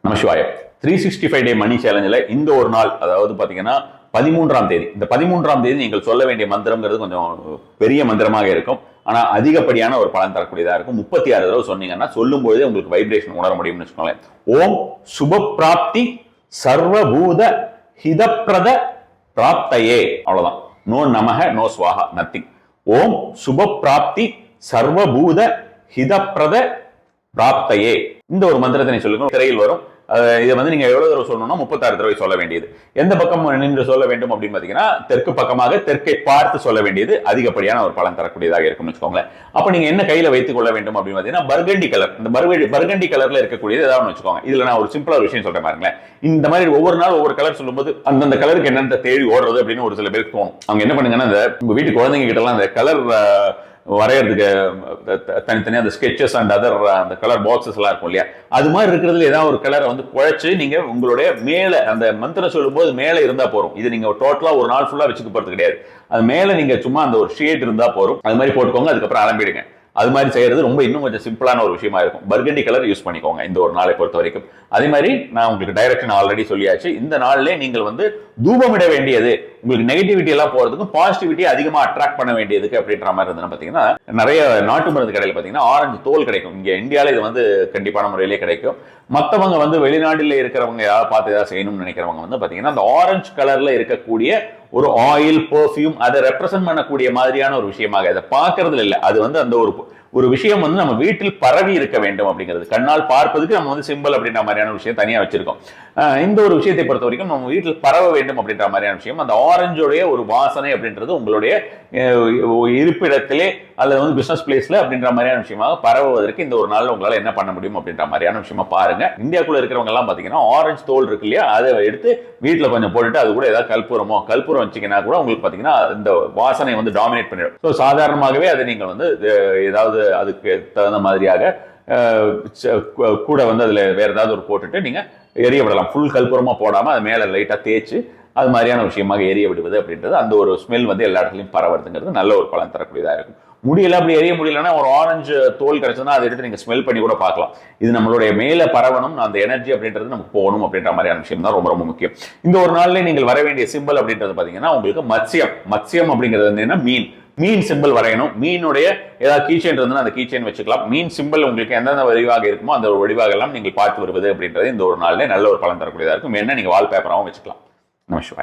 நமசிவாய 365 டே மணி சேலஞ்சில் இந்த ஒரு நாள், அதாவது பார்த்தீங்கன்னா 13ஆம் தேதி, இந்த 13ஆம் தேதி நீங்கள் சொல்ல வேண்டிய மந்திரம்ங்கிறது கொஞ்சம் பெரிய மந்திரமாக இருக்கும். ஆனால் அதிகப்படியான ஒரு பலன் தரக்கூடியதாக இருக்கும். 36 தடவை சொன்னீங்கன்னா சொல்லும்போதே உங்களுக்கு வைப்ரேஷன் உணர முடியும்னு வச்சுக்கோங்களேன். ஓம் சுபப்பிராப்தி சர்வபூத ஹிதப்பிரத பிராப்தையே. அவ்வளவுதான். நோ நமக, நோ ஸ்வாஹா, நத்திங். ஓம் சுபப்பிராப்தி சர்வபூத ஹிதப்பிரத பிராப்தையே. இந்த ஒரு மந்திரத்தை சொல்லுங்க, திரையில் வரும். இதை நீங்க எவ்வளவு தடவை சொல்லணும்னா 36 தடவை சொல்ல வேண்டியது. எந்த பக்கம் நின்று சொல்ல வேண்டும் அப்படின்னு பாத்தீங்கன்னா, தெற்கு பக்கமாக தெற்கை பார்த்து சொல்ல வேண்டியது அதிகப்படியான ஒரு பலன் தரக்கூடியதாக இருக்கும்னு வச்சுக்கோங்களேன். அப்ப நீங்க என்ன கையில வைத்துக் கொள்ள வேண்டும் அப்படின்னு பாத்தீங்கன்னா, பர்கண்டி கலர். இந்த பர்கண்டி கலர்ல இருக்கக்கூடியது ஏதாவது வச்சுக்கோங்க. இதுல நான் ஒரு சிம்பிளா ஒரு விஷயம் சொல்றேன் பாருங்களேன். இந்த மாதிரி ஒவ்வொரு நாள் ஒவ்வொரு கலர் சொல்லும்போது அந்தந்த கலருக்கு என்னென்ன தேடி ஓடுறது அப்படின்னு ஒரு சில பேருக்கு தோணும். அவங்க என்ன பண்ணுங்கன்னா, இந்த உங்க வீட்டு குழந்தைங்க கிட்ட எல்லாம் அந்த கலர் வரையறதுக்கு தனித்தனியாக அந்த ஸ்கெச்சஸ் அண்ட் அதர் அந்த கலர் பாக்ஸஸ் எல்லாம் இருக்கும் இல்லையா, அது மாதிரி இருக்கிறதுல ஏதாவது ஒரு கலரை குழைச்சு நீங்க உங்களுடைய மேல அந்த மந்திரம் சொல்லும் போது மேல இருந்தா போறோம். இது நீங்க டோட்டலா ஒரு நாள் ஃபுல்லா வச்சுக்க போறது கிடையாது. அது மேல நீங்க சும்மா அந்த ஒரு ஷேட் இருந்தா போறோம். அது மாதிரி போட்டுக்கோங்க. அதுக்கப்புறம் அலம்பிடுங்க. அது மாதிரி செய்யறது ரொம்ப இன்னும் கொஞ்சம் சிம்பிளான ஒரு விஷயமா இருக்கும். பர்கண்டி கலர் யூஸ் பண்ணிக்கோங்க இந்த ஒரு நாளை பொறுத்த வரைக்கும். அதே மாதிரி நான் உங்களுக்கு டைரக்ஷன் ஆல்ரெடி சொல்லியாச்சு. இந்த நாள்ல நீங்கள் தூபமிட வேண்டியது, உங்களுக்கு நெகட்டிவிட்டி எல்லாம் போறதுக்கும் பாசிட்டிவிட்டி அதிகமா அட்ராக்ட் பண்ண வேண்டியதுக்கு அப்படின்ற மாதிரி இருந்ததுன்னா பாத்தீங்கன்னா, நிறைய நாட்டு மருந்து கடையில் பாத்தீங்கன்னா ஆரஞ்சு தோல் கிடைக்கும். இங்க இந்தியாவில இது கண்டிப்பான முறையிலே கிடைக்கும். மற்றவங்க வெளிநாட்டில் இருக்கிறவங்க யாராவது பார்த்து ஏதாவது செய்யணும்னு நினைக்கிறவங்க பாத்தீங்கன்னா, அந்த ஆரஞ்சு கலர்ல இருக்கக்கூடிய ஒரு ஆயில், பெர்ஃபியூம் அதை ரெப்ரசென்ட் பண்ணக்கூடிய மாதிரியான ஒரு விஷயமாக அதை பார்க்கறதுல இல்லை. அது அந்த ஒரு விஷயம் நம்ம வீட்டில் பரவி இருக்க வேண்டும் அப்படிங்கிறது. கண்ணால் பார்ப்பதுக்கு நம்ம சிம்பிள் அப்படின்ற மாதிரியான விஷயம் தனியா வச்சிருக்கோம். இந்த ஒரு விஷயத்தை பொறுத்த வரைக்கும் நம்ம வீட்டில் பரவ வேண்டும் அப்படின்ற மாதிரியான விஷயம். அந்த ஆரஞ்சோடைய ஒரு வாசனை அப்படின்றது உங்களுடைய இருப்பிடத்திலே அல்லது பிசினஸ் பிளேஸ்ல அப்படின்ற மாதிரியான விஷயமாக பரவுவதற்கு இந்த ஒரு நாள்ல உங்களால என்ன பண்ண முடியும் அப்படின்ற மாதிரியான விஷயமா பாருங்க. இந்தியாக்குள்ள இருக்கிறவங்க எல்லாம் பாத்தீங்கன்னா ஆரஞ்சு தோல் இருக்கு இல்லையா, அதை எடுத்து வீட்டுல கொஞ்சம் போட்டுட்டு அது கூட ஏதாவது கற்பூரம் வச்சீங்கன்னா கூட உங்களுக்கு பாத்தீங்கன்னா இந்த வாசனை டாமினேட் பண்ணிடும். ஸோ சாதாரணமாகவே அதை நீங்கள் ஏதாவது அதுக்கு தகுந்த மாதிரியாக கூட அதுல வேற ஏதாவது ஒரு போட்டுட்டு நீங்க எரிய விடலாம். ஃபுல் கற்பூரமா போடாம அது மேல லைட்டா தேய்ச்சி அது மாதிரியான விஷயமாக எரிய விடுவது அப்படின்றது அந்த ஒரு ஸ்மெல் எல்லா இடத்துலையும் பரவுறதுங்கிறது நல்ல ஒரு பலன் தரக்கூடியதா இருக்கும். முடியல, அப்படி எரிய முடியலன்னா ஒரு ஆரஞ்சு தோல் கிடைச்சதுன்னா அதை எடுத்து நீங்க ஸ்மெல் பண்ணி கூட பார்க்கலாம். இது நம்மளுடைய மேல பரவணும், அந்த எனர்ஜி அப்படின்றது நமக்கு போகணும் அப்படின்ற மாதிரியான விஷயம் தான் ரொம்ப ரொம்ப முக்கியம். இந்த ஒரு நாள்ல நீங்கள் வர வேண்டிய சிம்பிள் அப்படின்றது பாத்தீங்கன்னா, உங்களுக்கு மத்ஸ்யம் அப்படிங்கிறது என்னன்னா மீன் சிம்பிள் வரையணும். மீனுடைய ஏதாவது கீச்செயின் இருந்தால் அந்த கீச்செயின் வச்சுக்கலாம். மீன் சிம்பிள் உங்களுக்கு எந்தெந்த வடிவாக இருக்குமோ அந்த ஒரு வடிவாக எல்லாம் நீங்கள் பார்த்து வருவது அப்படின்றது இந்த ஒரு நாள்ல நல்ல ஒரு பலன் தரக்கூடியதா இருக்கும். என்ன நீங்க வால்பேப்பராகவும் வச்சுக்கலாம். நமஸ்காரம்.